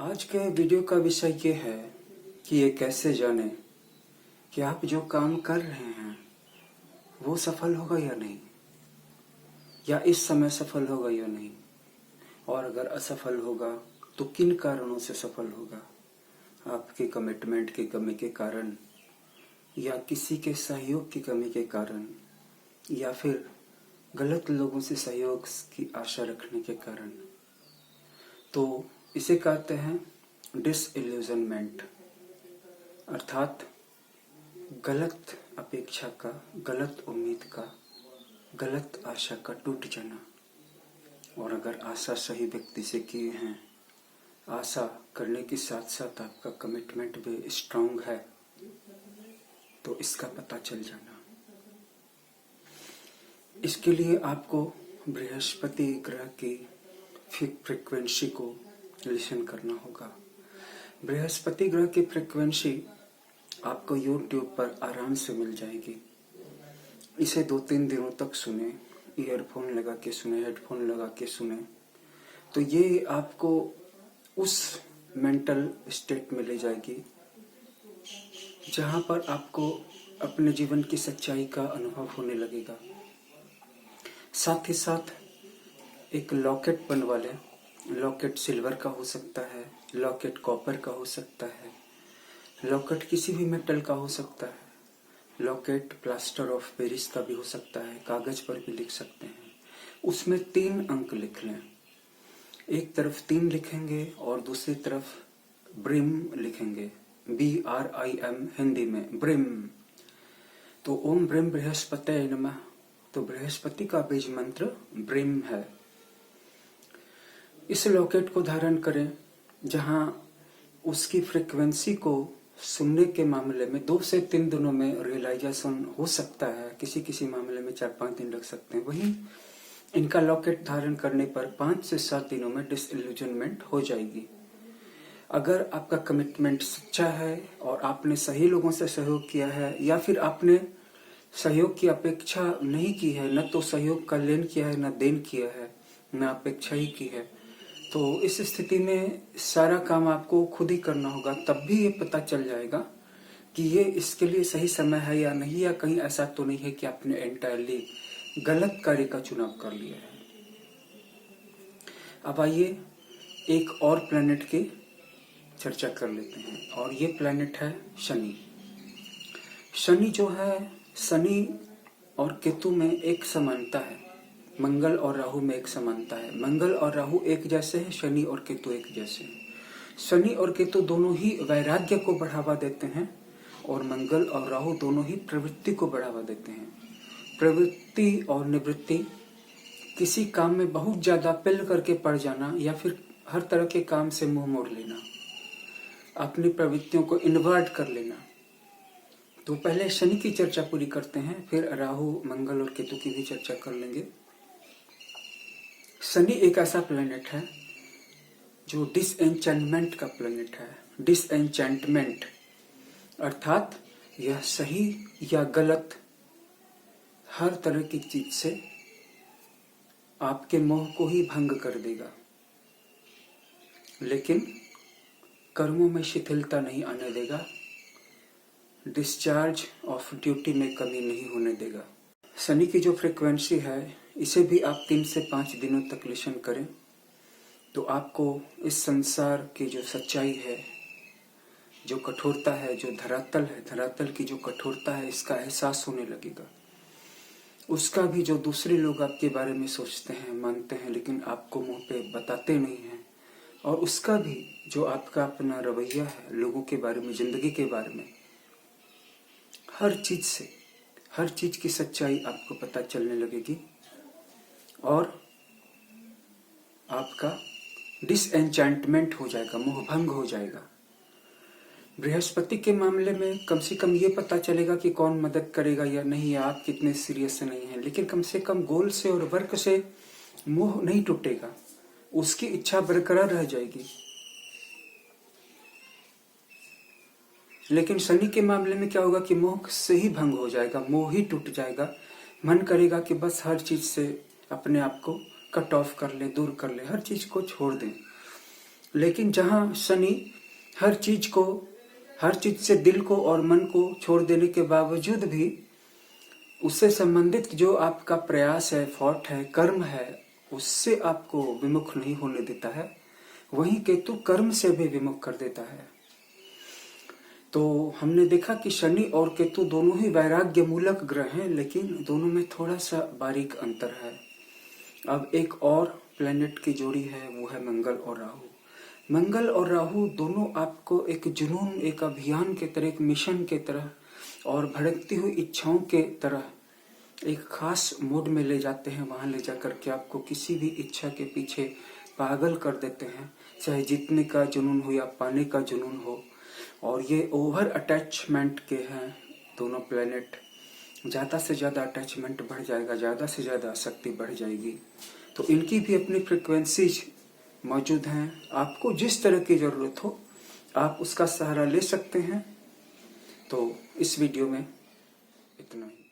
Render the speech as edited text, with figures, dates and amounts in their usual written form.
आज के वीडियो का विषय ये है कि ये कैसे जाने कि आप जो काम कर रहे हैं वो सफल होगा या नहीं, या इस समय सफल होगा या नहीं, और अगर असफल होगा तो किन कारणों से सफल होगा। आपके कमिटमेंट की कमी के कारण, या किसी के सहयोग की कमी के कारण, या फिर गलत लोगों से सहयोग की आशा रखने के कारण। तो इसे कहते हैं डिसइल्यूजनमेंट, अर्थात गलत अपेक्षा का, गलत उम्मीद का, गलत आशा का टूट जाना। और अगर आशा सही व्यक्ति से किए हैं, आशा करने के साथ साथ आपका कमिटमेंट भी स्ट्रांग है, तो इसका पता चल जाना। इसके लिए आपको बृहस्पति ग्रह की फ्रीक्वेंसी को लिसन करना होगा। बृहस्पति ग्रह की फ्रीक्वेंसी आपको YouTube पर आराम से मिल जाएगी। इसे 2-3 दिनों तक सुने, ईयरफोन लगा के सुने, हेडफोन लगा के सुने, तो ये आपको उस मेंटल स्टेट में ले जाएगी जहां पर आपको अपने जीवन की सच्चाई का अनुभव होने लगेगा। साथ ही साथ एक लॉकेट बनवा लें। लॉकेट सिल्वर का हो सकता है, लॉकेट कॉपर का हो सकता है, लॉकेट किसी भी मेटल का हो सकता है, लॉकेट प्लास्टर ऑफ पेरिस का भी हो सकता है, कागज पर भी लिख सकते हैं। उसमें 3 अंक लिख लें। एक तरफ 3 लिखेंगे और दूसरी तरफ ब्रिम लिखेंगे, BRIM हिंदी में ब्रिम। तो ओम ब्रिम बृहस्पतये नमः। तो बृहस्पति का बीज मंत्र ब्रिम है। इस लॉकेट को धारण करें जहां उसकी फ्रीक्वेंसी को सुनने के मामले में 2 से 3 दिनों में रियलाइजेशन हो सकता है, किसी किसी मामले में 4-5 दिन लग सकते हैं। वहीं इनका लॉकेट धारण करने पर 5 से 7 दिनों में डिसइल्यूजनमेंट हो जाएगी। अगर आपका कमिटमेंट सच्चा है और आपने सही लोगों से सहयोग किया है, या फिर आपने सहयोग की अपेक्षा नहीं की है, न तो सहयोग का लेन किया है, न देन किया है, न अपेक्षा ही की है, तो इस स्थिति में सारा काम आपको खुद ही करना होगा। तब भी ये पता चल जाएगा कि ये इसके लिए सही समय है या नहीं, या कहीं ऐसा तो नहीं है कि आपने एंटायरली गलत कार्य का चुनाव कर लिया है। अब आइए एक और प्लैनेट की चर्चा कर लेते हैं, और ये प्लैनेट है शनि। शनि जो है, शनि और केतु में एक समानता है, मंगल और राहु में एक समानता है। मंगल और राहु एक जैसे हैं, शनि और केतु एक जैसे हैं। शनि और केतु दोनों ही वैराग्य को बढ़ावा देते हैं, और मंगल और राहु दोनों ही प्रवृत्ति को बढ़ावा देते हैं। प्रवृत्ति और निवृत्ति, किसी काम में बहुत ज्यादा पिल करके पड़ जाना, या फिर हर तरह के काम से मुंह मोड़ लेना, अपनी प्रवृत्तियों को इन्वर्ट कर लेना। तो पहले शनि की चर्चा पूरी करते हैं, फिर राहु, मंगल और केतु की भी चर्चा कर लेंगे। शनि एक ऐसा प्लेनेट है जो डिसएंचेंटमेंट का प्लेनेट है। डिसएंचेंटमेंट अर्थात यह सही या गलत हर तरह की चीज से आपके मोह को ही भंग कर देगा, लेकिन कर्मों में शिथिलता नहीं आने देगा, डिस्चार्ज ऑफ ड्यूटी में कमी नहीं होने देगा। शनि की जो फ्रीक्वेंसी है, इसे भी आप 3 से 5 दिनों तक लिसन करें, तो आपको इस संसार की जो सच्चाई है, जो कठोरता है, जो धरातल है, धरातल की जो कठोरता है, इसका एहसास होने लगेगा। उसका भी जो दूसरे लोग आपके बारे में सोचते हैं, मानते हैं, लेकिन आपको मुंह पे बताते नहीं हैं, और उसका भी जो आपका अपना रवैया है लोगों के बारे में, जिंदगी के बारे में, हर चीज की सच्चाई आपको पता चलने लगेगी, और आपका डिसएंचेंटमेंट हो जाएगा, मोहभंग हो जाएगा। बृहस्पति के मामले में कम से कम ये पता चलेगा कि कौन मदद करेगा या नहीं, या आप कितने सीरियस नहीं हैं, लेकिन कम से कम गोल से और वर्क से मोह नहीं टूटेगा, उसकी इच्छा बरकरार रह जाएगी। लेकिन शनि के मामले में क्या होगा कि मोह से ही भंग हो जाएगा, मोह ही टूट जाएगा। मन करेगा कि बस हर चीज से अपने आप को कट ऑफ कर ले, दूर कर ले, हर चीज को छोड़ दें। लेकिन जहां शनि हर चीज से दिल को और मन को छोड़ देने के बावजूद भी उससे संबंधित जो आपका प्रयास है, एफर्ट है, कर्म है, उससे आपको विमुख नहीं होने देता है, वहीं केतु कर्म से भी विमुख कर देता है। तो हमने देखा कि शनि और केतु दोनों ही वैराग्य मूलक ग्रह हैं, लेकिन दोनों में थोड़ा सा बारीक अंतर है। अब एक और प्लेनेट की जोड़ी है, वो है मंगल और राहु। मंगल और राहु दोनों आपको एक जुनून, एक अभियान के तरह, एक मिशन के तरह और भड़कती हुई इच्छाओं के तरह एक खास मोड में ले जाते हैं। वहां ले जाकर के आपको किसी भी इच्छा के पीछे पागल कर देते हैं, चाहे जीतने का जुनून हो या पाने का जुनून हो। और ये ओवर अटैचमेंट के हैं दोनों प्लेनेट। ज्यादा से ज्यादा अटैचमेंट बढ़ जाएगा, ज्यादा से ज्यादा आसक्ति बढ़ जाएगी। तो इनकी भी अपनी फ्रिक्वेंसीज मौजूद हैं। आपको जिस तरह की जरूरत हो आप उसका सहारा ले सकते हैं। तो इस वीडियो में इतना ही।